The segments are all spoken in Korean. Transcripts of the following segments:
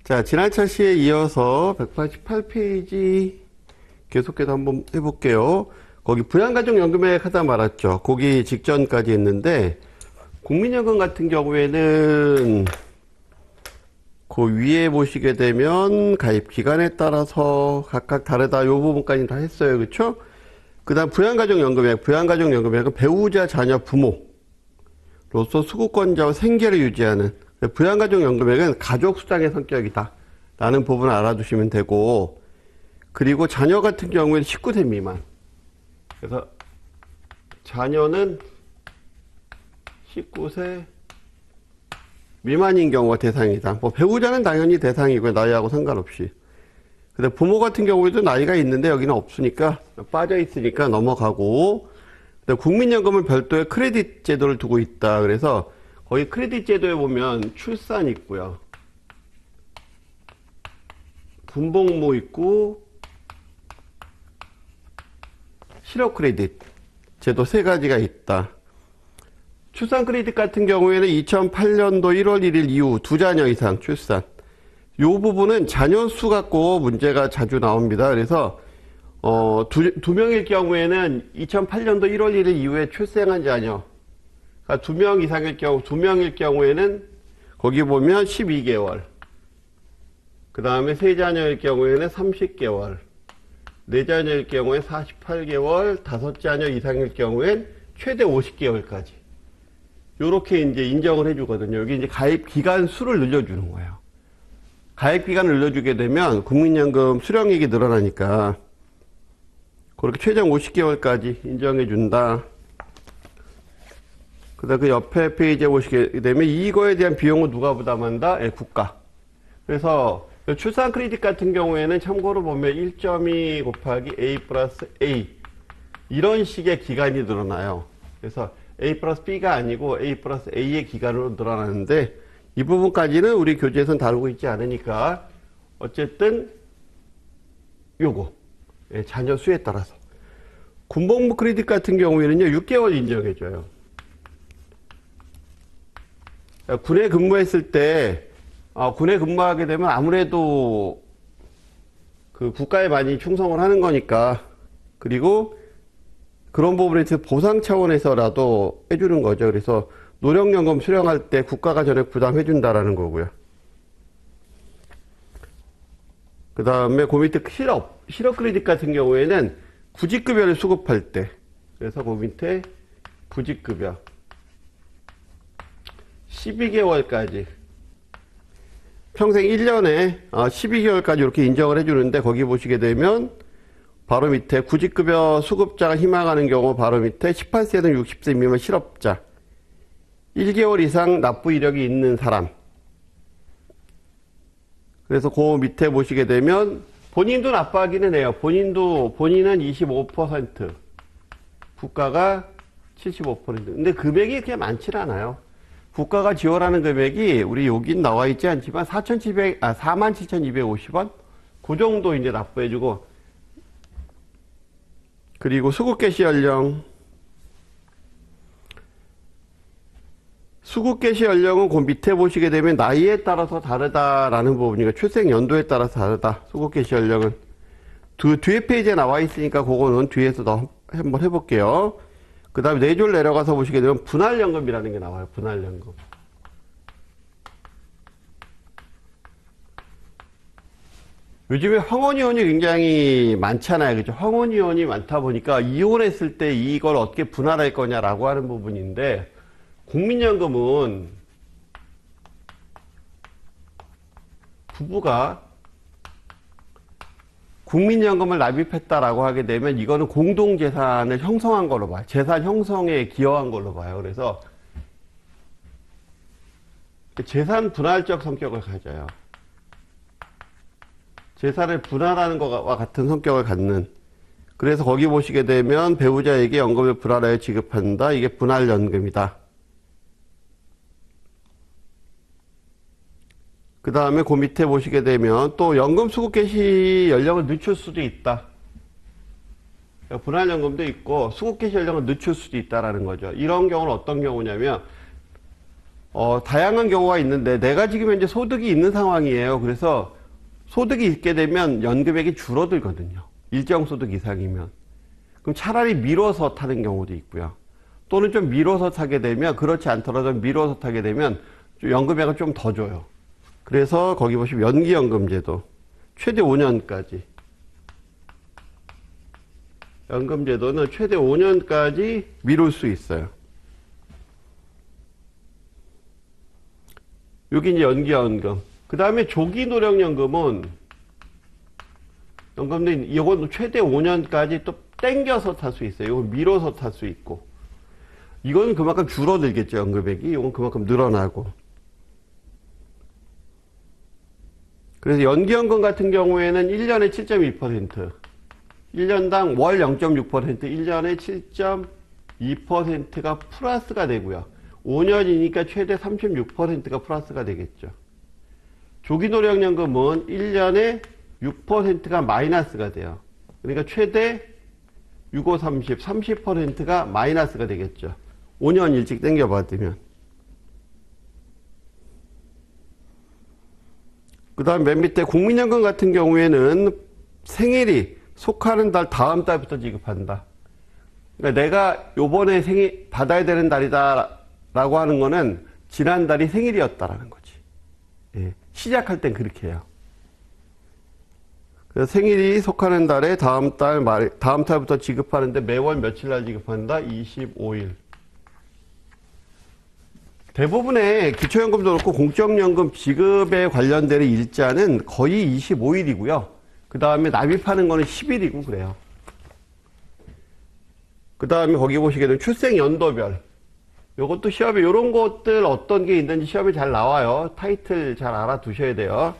자, 지난 차시에 이어서 188페이지 계속해서 한번 해볼게요. 거기 부양가족연금액 하다 말았죠. 거기 직전까지 했는데, 국민연금 같은 경우에는 그 위에 보시게 되면 가입 기간에 따라서 각각 다르다. 요 부분까지 다 했어요. 그쵸? 그 다음 부양가족연금액. 부양가족연금액은 배우자, 자녀, 부모로서 수급권자와 생계를 유지하는 부양가족연금액은 가족 수당의 성격이다 라는 부분을 알아두시면 되고, 그리고 자녀 같은 경우에는 19세 미만. 그래서 자녀는 19세 미만인 경우가 대상이다. 뭐 배우자는 당연히 대상이고요. 나이하고 상관없이. 근데 부모 같은 경우에도 나이가 있는데 여기는 없으니까 빠져 있으니까 넘어가고, 근데 국민연금은 별도의 크레딧 제도를 두고 있다. 그래서 거기 크레딧 제도에 보면 출산 있고요, 군복무 있고, 실업 크레딧 제도 세 가지가 있다. 출산 크레딧 같은 경우에는 2008년도 1월 1일 이후 2자녀 이상 출산. 요 부분은 자녀 수 갖고 문제가 자주 나옵니다. 그래서 두 명일 경우에는 2008년도 1월 1일 이후에 출생한 자녀, 그러니까 2명 이상일 경우, 2명일 경우에는 거기 보면 12개월, 그 다음에 3자녀일 경우에는 30개월, 4자녀일 경우에 48개월, 5자녀 이상일 경우엔 최대 50개월까지. 요렇게 이제 인정을 해주거든요. 여기 이제 가입 기간 수를 늘려주는 거예요. 가입 기간을 늘려주게 되면 국민연금 수령액이 늘어나니까 그렇게 최장 50개월까지 인정해준다. 그 다음 그 옆에 페이지에 보시게 되면 이거에 대한 비용은 누가 부담한다? 국가. 그래서 출산 크레딧 같은 경우에는 참고로 보면 1.2 곱하기 A 플러스 A 이런 식의 기간이 늘어나요. 그래서 A 플러스 B가 아니고 A 플러스 A의 기간으로 늘어나는데, 이 부분까지는 우리 교재에서는 다루고 있지 않으니까 어쨌든 요거 자녀 수에 따라서. 군복무 크레딧 같은 경우에는요 6개월 인정해줘요. 군에 근무했을 때 군에 근무하게 되면 아무래도 그 국가에 많이 충성을 하는 거니까, 그리고 그런 부분에 대해서 보상 차원에서라도 해주는 거죠. 그래서 노령연금 수령할 때 국가가 전액 부담해준다라는 거고요. 그 다음에 그 밑에 실업 크레딧 같은 경우에는 구직급여를 수급할 때, 그래서 그 밑에 구직급여 12개월까지, 평생 1년에 12개월까지 이렇게 인정을 해주는데, 거기 보시게 되면 바로 밑에 구직급여 수급자가 희망하는 경우 바로 밑에 18세든 60세 미만 실업자, 1개월 이상 납부 이력이 있는 사람. 그래서 그 밑에 보시게 되면 본인도 납부하기는 해요. 본인은 25%, 국가가 75%. 근데 금액이 그렇게 많지 않아요. 국가가 지원하는 금액이 우리 여긴 나와 있지 않지만 47,250원? 그 정도 이제 납부해주고, 그리고 수급 개시 연령. 수급 개시 연령은 그 밑에 보시게 되면 나이에 따라서 다르다라는 부분이니까, 출생 연도에 따라서 다르다. 수급 개시 연령은. 뒤에 페이지에 나와 있으니까 그거는 뒤에서 한번 해볼게요. 그 다음에 4줄 내려가서 보시게 되면 분할연금이라는 게 나와요. 분할연금. 요즘에 황혼이혼이 굉장히 많잖아요. 그죠? 황혼이혼이 많다 보니까 이혼했을 때 이걸 어떻게 분할할 거냐라고 하는 부분인데, 국민연금은 부부가 국민연금을 납입했다라고 하게 되면 이거는 공동재산을 형성한 걸로 봐요. 재산 형성에 기여한 걸로 봐요. 그래서 재산 분할적 성격을 가져요. 재산을 분할하는 것과 같은 성격을 갖는. 그래서 거기 보시게 되면 배우자에게 연금을 분할하여 지급한다. 이게 분할연금이다. 그 다음에 그 밑에 보시게 되면 또 연금 수급 개시 연령을 늦출 수도 있다. 분할연금도 있고 수급 개시 연령을 늦출 수도 있다라는 거죠. 이런 경우는 어떤 경우냐면 다양한 경우가 있는데 내가 지금 현재 소득이 있는 상황이에요. 그래서 소득이 있게 되면 연금액이 줄어들거든요. 일정 소득 이상이면. 그럼 차라리 미뤄서 타는 경우도 있고요. 또는 좀 미뤄서 타게 되면, 그렇지 않더라도 미뤄서 타게 되면 연금액을 좀 더 줘요. 그래서 거기 보시면 연기연금제도 최대 5년까지. 연금제도는 최대 5년까지 미룰 수 있어요. 여기 이제 연기연금. 그 다음에 조기노령연금은, 연금도 이건 최대 5년까지 또 땡겨서 탈 수 있어요. 이건 미뤄서 탈 수 있고. 이건 그만큼 줄어들겠죠, 연금액이. 이건 그만큼 늘어나고. 그래서 연기연금 같은 경우에는 1년에 7.2%, 1년당 월 0.6%, 1년에 7.2%가 플러스가 되고요. 5년이니까 최대 36%가 플러스가 되겠죠. 조기노령연금은 1년에 6%가 마이너스가 돼요. 그러니까 최대 65, 30%가 마이너스가 되겠죠. 5년 일찍 땡겨받으면. 그 다음 맨 밑에 국민연금 같은 경우에는 생일이 속하는 달 다음 달부터 지급한다. 그러니까 내가 요번에 생일 받아야 되는 달이다 라고 하는 거는 지난달이 생일이었다라는 거지. 예, 시작할 땐 그렇게 해요. 그래서 생일이 속하는 달에 다음 달부터 지급하는데 매월 며칠 날 지급한다? 25일. 대부분의 기초연금도 그렇고 공적연금 지급에 관련되는 일자는 거의 25일이고요. 그 다음에 납입하는 거는 10일이고 그래요. 그 다음에 거기 보시게 되면 출생연도별. 요것도 시험에 요런 것들 어떤 게 있는지 시험에 잘 나와요. 타이틀 잘 알아두셔야 돼요.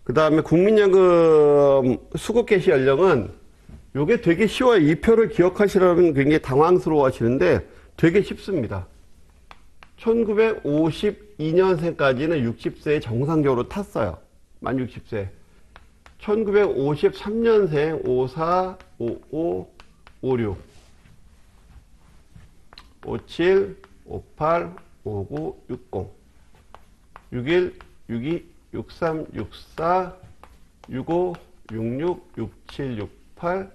그 다음에 국민연금 수급 개시 연령은 요게 되게 쉬워요. 이 표를 기억하시려면 굉장히 당황스러워 하시는데 되게 쉽습니다. 1952년생까지는 60세에 정상적으로 탔어요. 만 60세. 1953년생 54, 55, 56, 57, 58, 59, 60, 61, 62, 63, 64, 65, 66, 67, 68,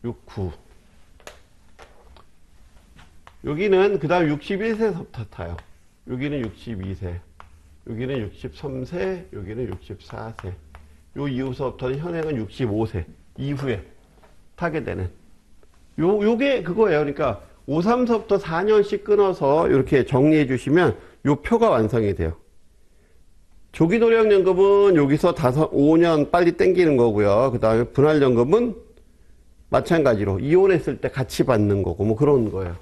69. 여기는 그 다음 61세부터 타요. 여기는 62세, 여기는 63세, 여기는 64세. 요 이후서부터는 현행은 65세 이후에 타게 되는. 요게 그거예요. 그러니까 53서부터 4년씩 끊어서 이렇게 정리해 주시면 요 표가 완성이 돼요. 조기노령연금은 여기서 5년 빨리 땡기는 거고요. 그 다음에 분할연금은 마찬가지로 이혼했을 때 같이 받는 거고 뭐 그런 거예요.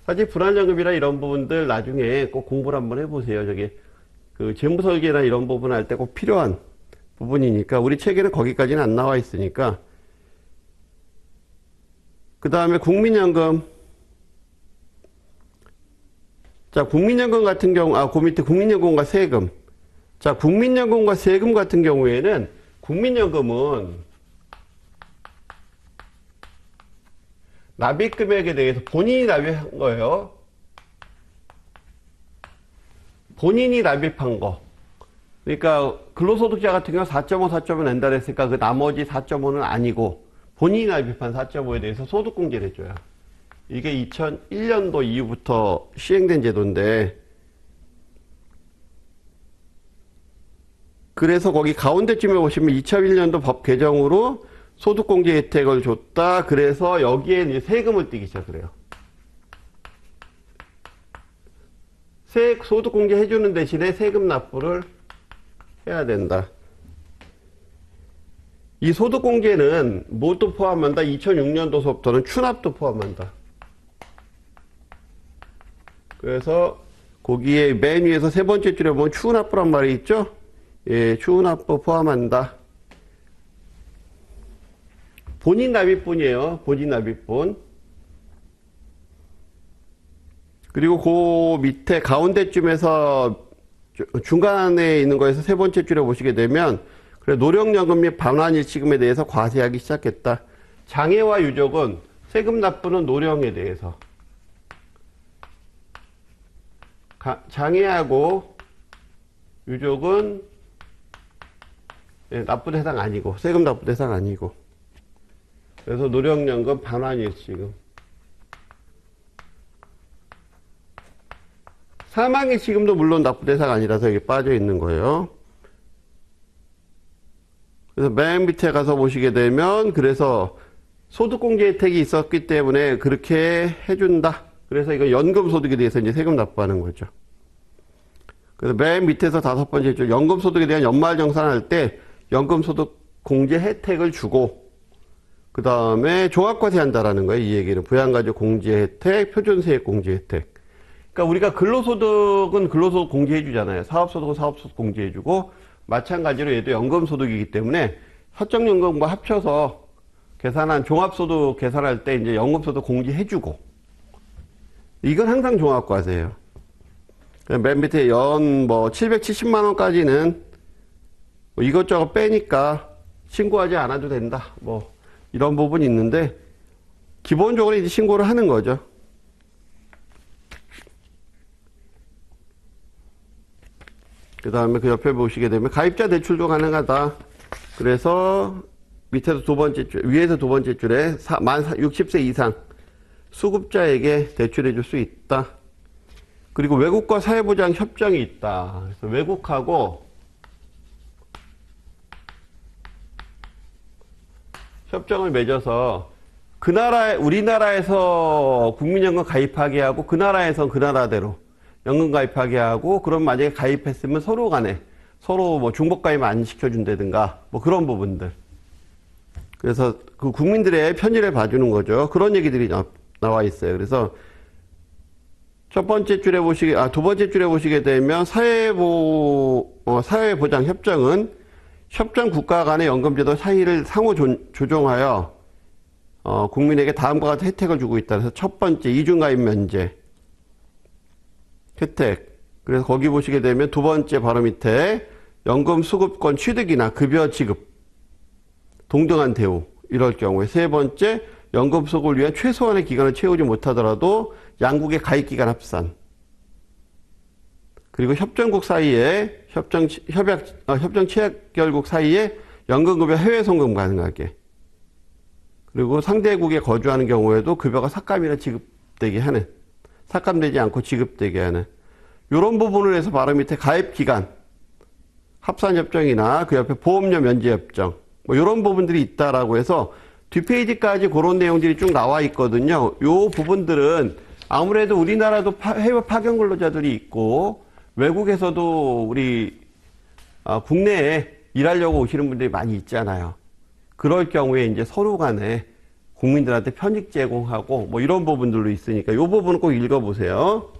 사실 분할연금이나 이런 부분들 나중에 꼭 공부를 한번 해보세요. 저기 그 재무설계나 이런 부분 할 때 꼭 필요한 부분이니까 우리 책에는 거기까지는 안 나와 있으니까. 그 다음에 국민연금. 자, 국민연금 같은 경우, 그 밑에 국민연금과 세금. 자, 국민연금과 세금 같은 경우에는 국민연금은 납입 금액에 대해서 본인이 납입한 거예요. 본인이 납입한 거. 그러니까 근로소득자 같은 경우 4.5, 4.5 낸다 그랬으니까 그 나머지 4.5는 아니고 본인이 납입한 4.5에 대해서 소득공제를 해줘요. 이게 2001년도 이후부터 시행된 제도인데, 그래서 거기 가운데쯤에 보시면 2001년도 법 개정으로 소득공제 혜택을 줬다. 그래서 여기에 이제 세금을 떼기 시작해요. 소득공제 해주는 대신에 세금 납부를 해야 된다. 이 소득공제는 무엇도 포함한다? 2006년도서부터는 추납도 포함한다. 그래서 거기에 맨 위에서 세 번째 줄에 보면 추납부란 말이 있죠? 예, 추납부 포함한다. 본인 납입분이에요. 본인 납입분. 그리고 그 밑에 가운데쯤에서 중간에 있는 거에서 세 번째 줄에 보시게 되면 그래 노령연금 및 반환일치금에 대해서 과세하기 시작했다. 장애와 유족은 세금 납부는 노령에 대해서, 장애하고 유족은 납부 대상 아니고, 세금 납부 대상 아니고. 그래서 노령연금 반환이에요, 지금. 사망의 지금도 물론 납부 대상 아니라서 여기 빠져 있는 거예요. 그래서 맨 밑에 가서 보시게 되면, 그래서 소득공제 혜택이 있었기 때문에 그렇게 해준다. 그래서 이거 연금소득에 대해서 이제 세금 납부하는 거죠. 그래서 맨 밑에서 5번째 줄, 연금소득에 대한 연말정산할 때 연금소득 공제 혜택을 주고, 그 다음에 종합과세 한다라는 거예요. 이 얘기는. 부양가족 공제 혜택, 표준세액 공제 혜택. 그러니까 우리가 근로소득은 근로소득 공제해주잖아요. 사업소득은 사업소득 공제해주고, 마찬가지로 얘도 연금소득이기 때문에 사적연금과 합쳐서 계산한 종합소득 계산할 때 이제 연금소득 공제해주고, 이건 항상 종합과세예요. 맨 밑에 연 770만 원까지는 뭐 이것저것 빼니까 신고하지 않아도 된다. 뭐 이런 부분이 있는데 기본적으로 이제 신고를 하는 거죠. 그 다음에 그 옆에 보시게 되면 가입자 대출도 가능하다. 그래서 밑에서 두 번째 줄, 위에서 두 번째 줄에 만 60세 이상 수급자에게 대출해 줄 수 있다. 그리고 외국과 사회보장 협정이 있다. 그래서 외국하고 협정을 맺어서 그 나라, 우리나라에서 국민연금 가입하게 하고 그 나라에선 그 나라대로 연금 가입하게 하고, 그럼 만약에 가입했으면 서로 간에 서로 뭐 중복 가입 안 시켜준다든가 뭐 그런 부분들. 그래서 그 국민들의 편의를 봐주는 거죠. 그런 얘기들이 나와 있어요. 그래서 첫 번째 줄에 두 번째 줄에 보시게 되면 사회보장 협정은 협정 국가 간의 연금제도 사이를 상호 조정하여 국민에게 다음과 같은 혜택을 주고 있다. 그래서 첫 번째 이중가입 면제 혜택. 그래서 거기 보시게 되면 두 번째 바로 밑에 연금 수급권 취득이나 급여 지급 동등한 대우 이럴 경우에, 세 번째 연금 수급을 위한 최소한의 기간을 채우지 못하더라도 양국의 가입기간 합산, 그리고 협정국 사이에 협정 취약결국 사이에 연금급여 해외 송금 가능하게, 그리고 상대국에 거주하는 경우에도 급여가 삭감이나 지급되게 하는, 삭감되지 않고 지급되게 하는 이런 부분을 해서 바로 밑에 가입기간 합산협정이나 그 옆에 보험료 면제협정 뭐 이런 부분들이 있다라고 해서 뒷페이지까지 그런 내용들이 쭉 나와 있거든요. 요 부분들은 아무래도 우리나라도 해외 파견 근로자들이 있고 외국에서도 우리 국내에 일하려고 오시는 분들이 많이 있잖아요. 그럴 경우에 이제 서로 간에 국민들한테 편익 제공하고 뭐 이런 부분들로 있으니까 이 부분은 꼭 읽어보세요.